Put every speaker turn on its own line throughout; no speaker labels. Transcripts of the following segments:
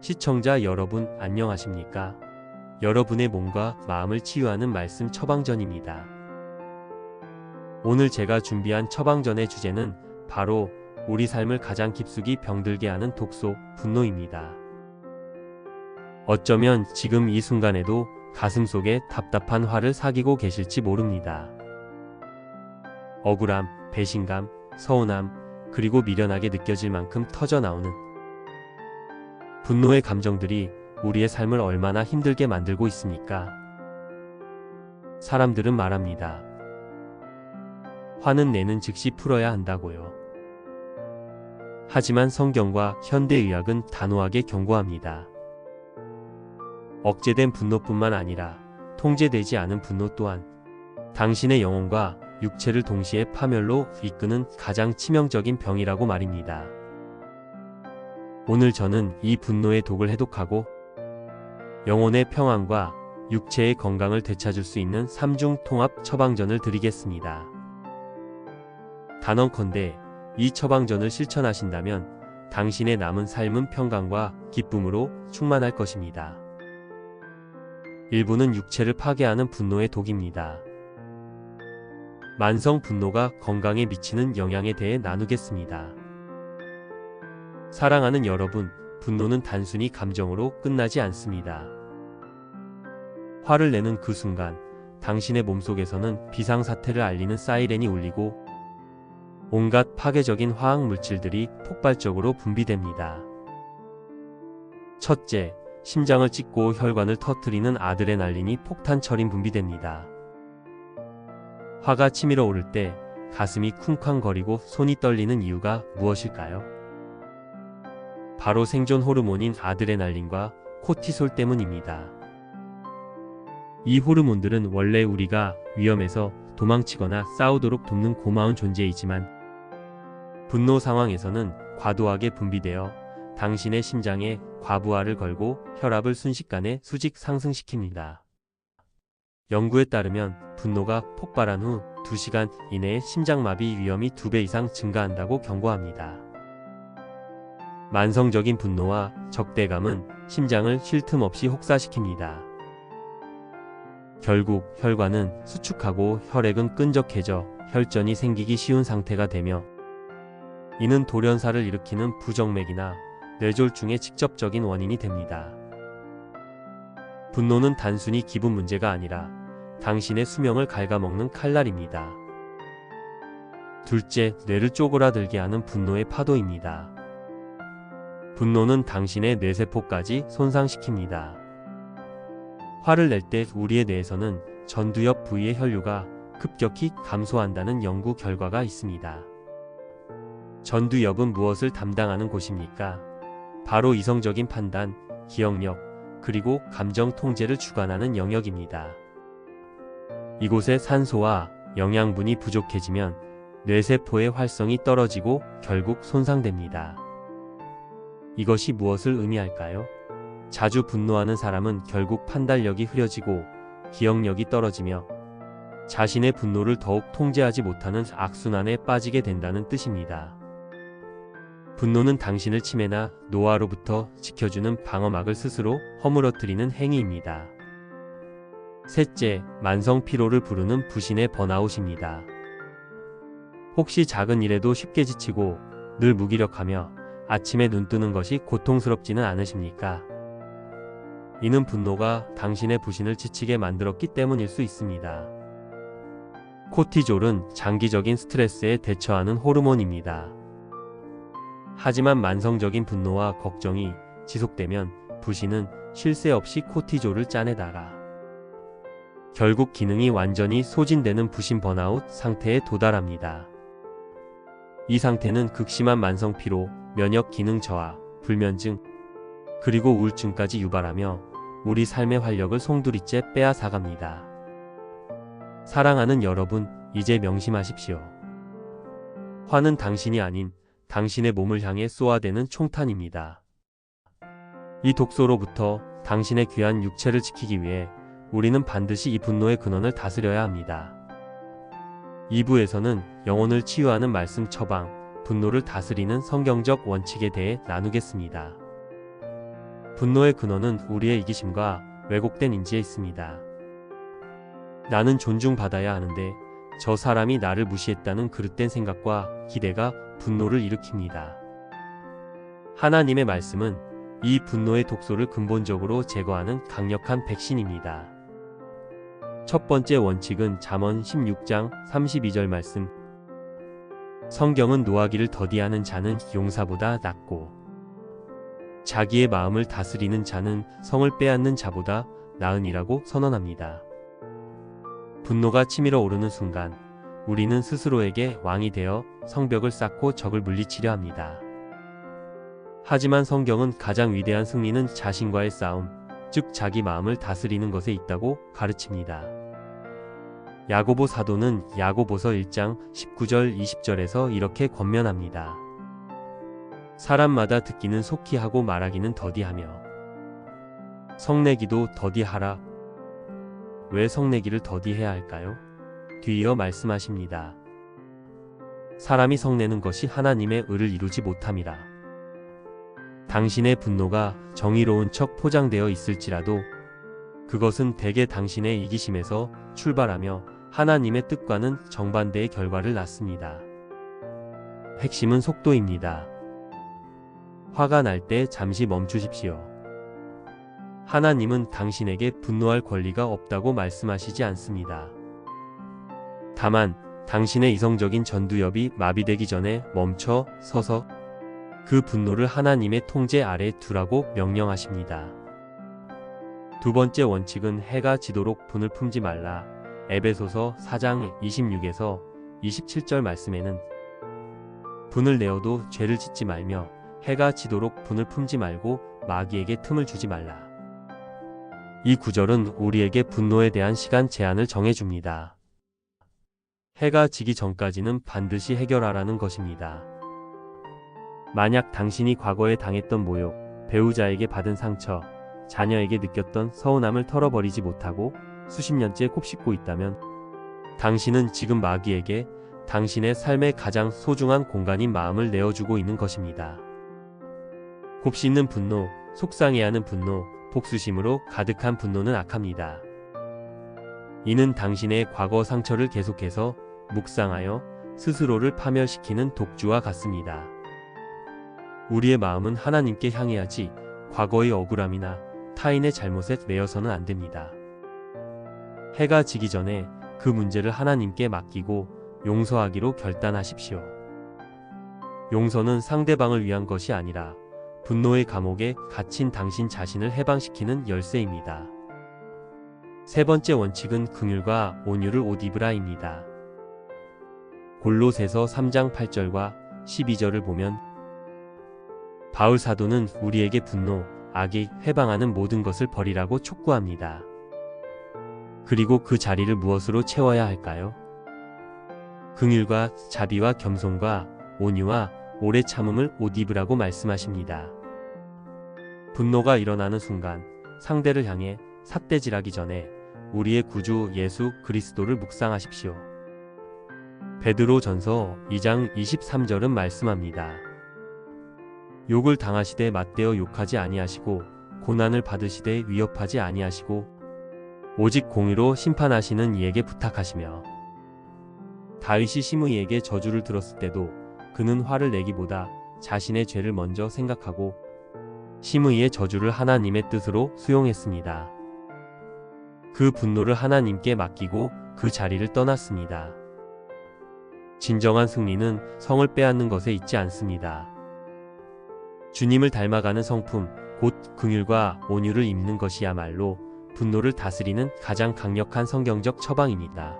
시청자 여러분 안녕하십니까? 여러분의 몸과 마음을 치유하는 말씀 처방전입니다. 오늘 제가 준비한 처방전의 주제는 바로 우리 삶을 가장 깊숙이 병들게 하는 독소, 분노입니다. 어쩌면 지금 이 순간에도 가슴속에 답답한 화를 사귀고 계실지 모릅니다. 억울함, 배신감, 서운함, 그리고 미련하게 느껴질 만큼 터져나오는 분노의 감정들이 우리의 삶을 얼마나 힘들게 만들고 있습니까? 사람들은 말합니다. 화는 내는 즉시 풀어야 한다고요. 하지만 성경과 현대의학은 단호하게 경고합니다. 억제된 분노뿐만 아니라 통제되지 않은 분노 또한 당신의 영혼과 육체를 동시에 파멸로 이끄는 가장 치명적인 병이라고 말입니다. 오늘 저는 이 분노의 독을 해독하고 영혼의 평안과 육체의 건강을 되찾을 수 있는 3중 통합 처방전을 드리겠습니다. 단언컨대 이 처방전을 실천하신다면 당신의 남은 삶은 평강과 기쁨으로 충만할 것입니다. 1부는 육체를 파괴하는 분노의 독입니다. 만성 분노가 건강에 미치는 영향에 대해 나누겠습니다. 사랑하는 여러분, 분노는 단순히 감정으로 끝나지 않습니다. 화를 내는 그 순간 당신의 몸속에서는 비상사태를 알리는 사이렌이 울리고 온갖 파괴적인 화학 물질들이 폭발적으로 분비됩니다. 첫째, 심장을 찢고 혈관을 터뜨리는 아드레날린이 폭탄처럼 분비됩니다. 화가 치밀어 오를 때 가슴이 쿵쾅거리고 손이 떨리는 이유가 무엇일까요? 바로 생존 호르몬인 아드레날린과 코티솔 때문입니다. 이 호르몬들은 원래 우리가 위험에서 도망치거나 싸우도록 돕는 고마운 존재이지만 분노 상황에서는 과도하게 분비되어 당신의 심장에 과부하를 걸고 혈압을 순식간에 수직 상승시킵니다. 연구에 따르면 분노가 폭발한 후 2시간 이내에 심장마비 위험이 2배 이상 증가한다고 경고합니다. 만성적인 분노와 적대감은 심장을 쉴 틈 없이 혹사시킵니다. 결국 혈관은 수축하고 혈액은 끈적해져 혈전이 생기기 쉬운 상태가 되며 이는 돌연사를 일으키는 부정맥이나 뇌졸중의 직접적인 원인이 됩니다. 분노는 단순히 기분 문제가 아니라 당신의 수명을 갉아먹는 칼날입니다. 둘째, 뇌를 쪼그라들게 하는 분노의 파도입니다. 분노는 당신의 뇌세포까지 손상시킵니다. 화를 낼 때 우리의 뇌에서는 전두 옆 부위의 혈류가 급격히 감소한다는 연구 결과가 있습니다. 전두 옆은 무엇을 담당하는 곳입니까? 바로 이성적인 판단, 기억력, 그리고 감정 통제를 주관하는 영역입니다. 이곳에 산소와 영양분이 부족해지면 뇌세포의 활성이 떨어지고 결국 손상됩니다. 이것이 무엇을 의미할까요? 자주 분노하는 사람은 결국 판단력이 흐려지고 기억력이 떨어지며 자신의 분노를 더욱 통제하지 못하는 악순환에 빠지게 된다는 뜻입니다. 분노는 당신을 치매나 노화로부터 지켜주는 방어막을 스스로 허물어뜨리는 행위입니다. 셋째, 만성 피로를 부르는 부신의 번아웃입니다. 혹시 작은 일에도 쉽게 지치고 늘 무기력하며 아침에 눈 뜨는 것이 고통스럽지는 않으십니까? 이는 분노가 당신의 부신을 지치게 만들었기 때문일 수 있습니다. 코티졸은 장기적인 스트레스에 대처하는 호르몬입니다. 하지만 만성적인 분노와 걱정이 지속되면 부신은 쉴 새 없이 코티졸을 짜내다가 결국 기능이 완전히 소진되는 부신 번아웃 상태에 도달합니다. 이 상태는 극심한 만성 피로, 면역 기능 저하, 불면증, 그리고 우울증까지 유발하며 우리 삶의 활력을 송두리째 빼앗아갑니다. 사랑하는 여러분, 이제 명심하십시오. 화는 당신이 아닌 당신의 몸을 향해 쏘아대는 총탄입니다. 이 독소로부터 당신의 귀한 육체를 지키기 위해 우리는 반드시 이 분노의 근원을 다스려야 합니다. 2부에서는 영혼을 치유하는 말씀 처방, 분노를 다스리는 성경적 원칙에 대해 나누겠습니다. 분노의 근원은 우리의 이기심과 왜곡된 인지에 있습니다. 나는 존중받아야 하는데 저 사람이 나를 무시했다는 그릇된 생각과 기대가 분노를 일으킵니다. 하나님의 말씀은 이 분노의 독소를 근본적으로 제거하는 강력한 백신입니다. 첫 번째 원칙은 잠언 16장 32절 말씀. 성경은 노하기를 더디하는 자는 용사보다 낫고 자기의 마음을 다스리는 자는 성을 빼앗는 자보다 나으니라고 선언합니다. 분노가 치밀어 오르는 순간 우리는 스스로에게 왕이 되어 성벽을 쌓고 적을 물리치려 합니다. 하지만 성경은 가장 위대한 승리는 자신과의 싸움, 즉 자기 마음을 다스리는 것에 있다고 가르칩니다. 야고보 사도는 야고보서 1장 19절 20절에서 이렇게 권면합니다. 사람마다 듣기는 속히 하고 말하기는 더디하며 성내기도 더디하라. 왜 성내기를 더디해야 할까요? 뒤이어 말씀하십니다. 사람이 성내는 것이 하나님의 의를 이루지 못함이라. 당신의 분노가 정의로운 척 포장되어 있을지라도 그것은 대개 당신의 이기심에서 출발하며 하나님의 뜻과는 정반대의 결과를 낳습니다. 핵심은 속도입니다. 화가 날 때 잠시 멈추십시오. 하나님은 당신에게 분노할 권리가 없다고 말씀하시지 않습니다. 다만 당신의 이성적인 전두엽이 마비되기 전에 멈춰 서서 그 분노를 하나님의 통제 아래 두라고 명령하십니다. 두 번째 원칙은 해가 지도록 분을 품지 말라. 에베소서 4장 26에서 27절 말씀에는 분을 내어도 죄를 짓지 말며 해가 지도록 분을 품지 말고 마귀에게 틈을 주지 말라. 이 구절은 우리에게 분노에 대한 시간 제한을 정해줍니다. 해가 지기 전까지는 반드시 해결하라는 것입니다. 만약 당신이 과거에 당했던 모욕, 배우자에게 받은 상처, 자녀에게 느꼈던 서운함을 털어버리지 못하고 수십 년째 곱씹고 있다면 당신은 지금 마귀에게 당신의 삶의 가장 소중한 공간인 마음을 내어주고 있는 것입니다. 곱씹는 분노, 속상해하는 분노, 복수심으로 가득한 분노는 악합니다. 이는 당신의 과거 상처를 계속해서 묵상하여 스스로를 파멸시키는 독주와 같습니다. 우리의 마음은 하나님께 향해야지 과거의 억울함이나 타인의 잘못에 매여서는 안 됩니다. 해가 지기 전에 그 문제를 하나님께 맡기고 용서하기로 결단하십시오. 용서는 상대방을 위한 것이 아니라 분노의 감옥에 갇힌 당신 자신을 해방시키는 열쇠입니다. 세 번째 원칙은 긍휼과 온유를 옷 입으라입니다. 골로새서 3장 8절과 12절을 보면 바울 사도는 우리에게 분노, 악이 회방하는 모든 것을 버리라고 촉구합니다. 그리고 그 자리를 무엇으로 채워야 할까요? 긍휼과 자비와 겸손과 온유와 오래 참음을 옷 입으라고 말씀하십니다. 분노가 일어나는 순간 상대를 향해 삿대질하기 전에 우리의 구주 예수 그리스도를 묵상하십시오. 베드로전서 2장 23절은 말씀합니다. 욕을 당하시되 맞대어 욕하지 아니하시고 고난을 받으시되 위협하지 아니하시고 오직 공의로 심판하시는 이에게 부탁하시며 다윗이 시므이에게 저주를 들었을 때도 그는 화를 내기보다 자신의 죄를 먼저 생각하고 시므이의 저주를 하나님의 뜻으로 수용했습니다. 그 분노를 하나님께 맡기고 그 자리를 떠났습니다. 진정한 승리는 성을 빼앗는 것에 있지 않습니다. 주님을 닮아가는 성품, 곧 긍휼과 온유를 입는 것이야말로 분노를 다스리는 가장 강력한 성경적 처방입니다.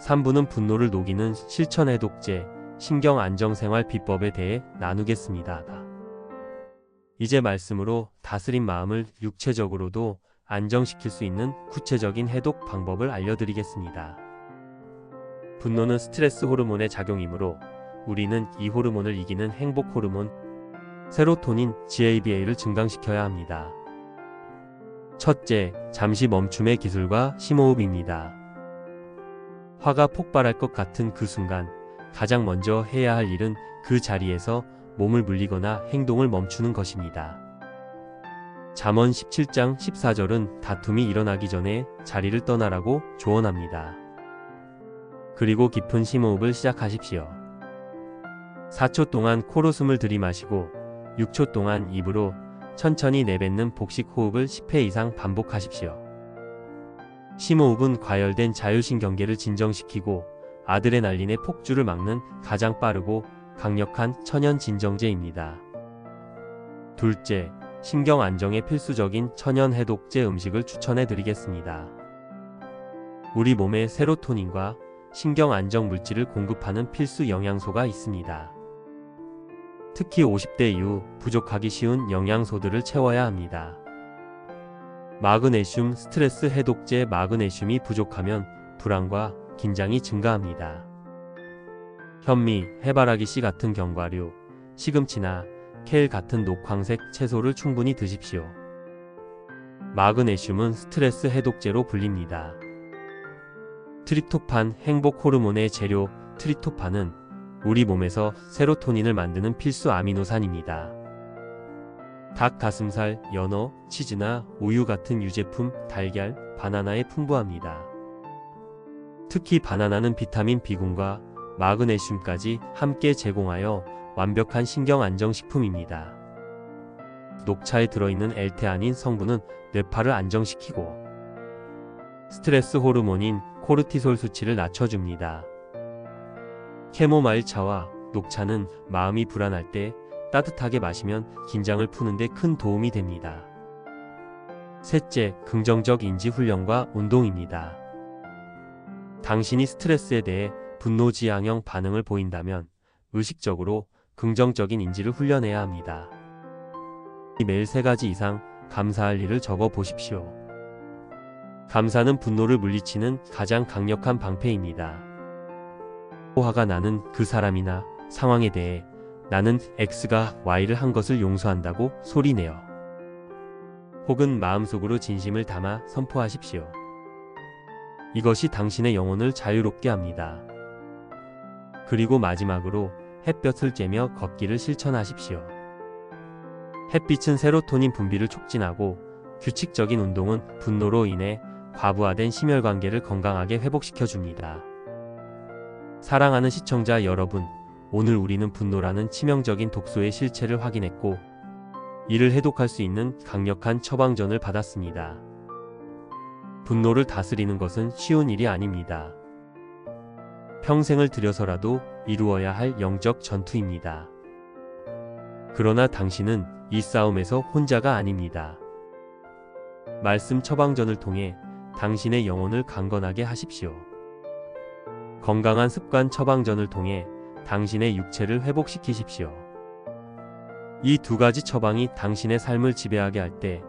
3부는 분노를 녹이는 실천 해독제, 신경 안정생활 비법에 대해 나누겠습니다. 이제 말씀으로 다스린 마음을 육체적으로도 안정시킬 수 있는 구체적인 해독 방법을 알려드리겠습니다. 분노는 스트레스 호르몬의 작용이므로 우리는 이 호르몬을 이기는 행복 호르몬 세로토닌 GABA를 증강시켜야 합니다. 첫째, 잠시 멈춤의 기술과 심호흡입니다. 화가 폭발할 것 같은 그 순간 가장 먼저 해야 할 일은 그 자리에서 몸을 물리거나 행동을 멈추는 것입니다. 잠언 17장 14절은 다툼이 일어나기 전에 자리를 떠나라고 조언합니다. 그리고 깊은 심호흡을 시작하십시오. 4초 동안 코로 숨을 들이마시고 6초 동안 입으로 천천히 내뱉는 복식 호흡을 10회 이상 반복하십시오. 심호흡은 과열된 자율신경계를 진정시키고 아드레날린의 폭주를 막는 가장 빠르고 강력한 천연 진정제입니다. 둘째, 신경 안정에 필수적인 천연 해독제 음식을 추천해 드리겠습니다. 우리 몸에 세로토닌과 신경 안정 물질을 공급하는 필수 영양소가 있습니다. 특히 50대 이후 부족하기 쉬운 영양소들을 채워야 합니다. 마그네슘 스트레스 해독제. 마그네슘이 부족하면 불안과 긴장이 증가합니다. 현미, 해바라기 씨 같은 견과류, 시금치나 케일 같은 녹황색 채소를 충분히 드십시오. 마그네슘은 스트레스 해독제로 불립니다. 트립토판, 행복 호르몬의 재료. 트립토판은 우리 몸에서 세로토닌을 만드는 필수 아미노산입니다. 닭 가슴살, 연어, 치즈나 우유 같은 유제품, 달걀, 바나나에 풍부합니다. 특히 바나나는 비타민 B군과 마그네슘까지 함께 제공하여 완벽한 신경 안정식품입니다. 녹차에 들어있는 엘테아닌 성분은 뇌파를 안정시키고 스트레스 호르몬인 코르티솔 수치를 낮춰줍니다. 캐모마일 차와 녹차는 마음이 불안할 때 따뜻하게 마시면 긴장을 푸는데 큰 도움이 됩니다. 셋째, 긍정적 인지 훈련과 운동입니다. 당신이 스트레스에 대해 분노지향형 반응을 보인다면 의식적으로 긍정적인 인지를 훈련해야 합니다. 매일 3가지 이상 감사할 일을 적어 보십시오. 감사는 분노를 물리치는 가장 강력한 방패입니다. 화가 나는 그 사람이나 상황에 대해 나는 X가 Y를 한 것을 용서한다고 소리내어. 혹은 마음속으로 진심을 담아 선포하십시오. 이것이 당신의 영혼을 자유롭게 합니다. 그리고 마지막으로 햇볕을 쬐며 걷기를 실천하십시오. 햇빛은 세로토닌 분비를 촉진하고 규칙적인 운동은 분노로 인해 과부하된 심혈관계를 건강하게 회복시켜줍니다. 사랑하는 시청자 여러분, 오늘 우리는 분노라는 치명적인 독소의 실체를 확인했고 이를 해독할 수 있는 강력한 처방전을 받았습니다. 분노를 다스리는 것은 쉬운 일이 아닙니다. 평생을 들여서라도 이루어야 할 영적 전투입니다. 그러나 당신은 이 싸움에서 혼자가 아닙니다. 말씀 처방전을 통해 당신의 영혼을 강건하게 하십시오. 건강한 습관 처방전을 통해 당신의 육체를 회복시키십시오. 이 2가지 처방이 당신의 삶을 지배하게 할 때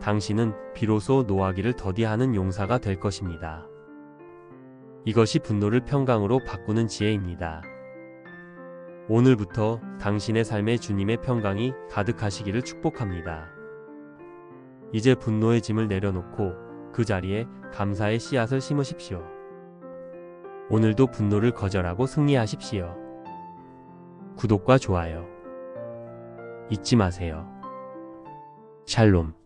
당신은 비로소 노하기를 더디하는 용사가 될 것입니다. 이것이 분노를 평강으로 바꾸는 지혜입니다. 오늘부터 당신의 삶에 주님의 평강이 가득하시기를 축복합니다. 이제 분노의 짐을 내려놓고 그 자리에 감사의 씨앗을 심으십시오. 오늘도 분노를 거절하고 승리하십시오. 구독과 좋아요 잊지 마세요. 샬롬.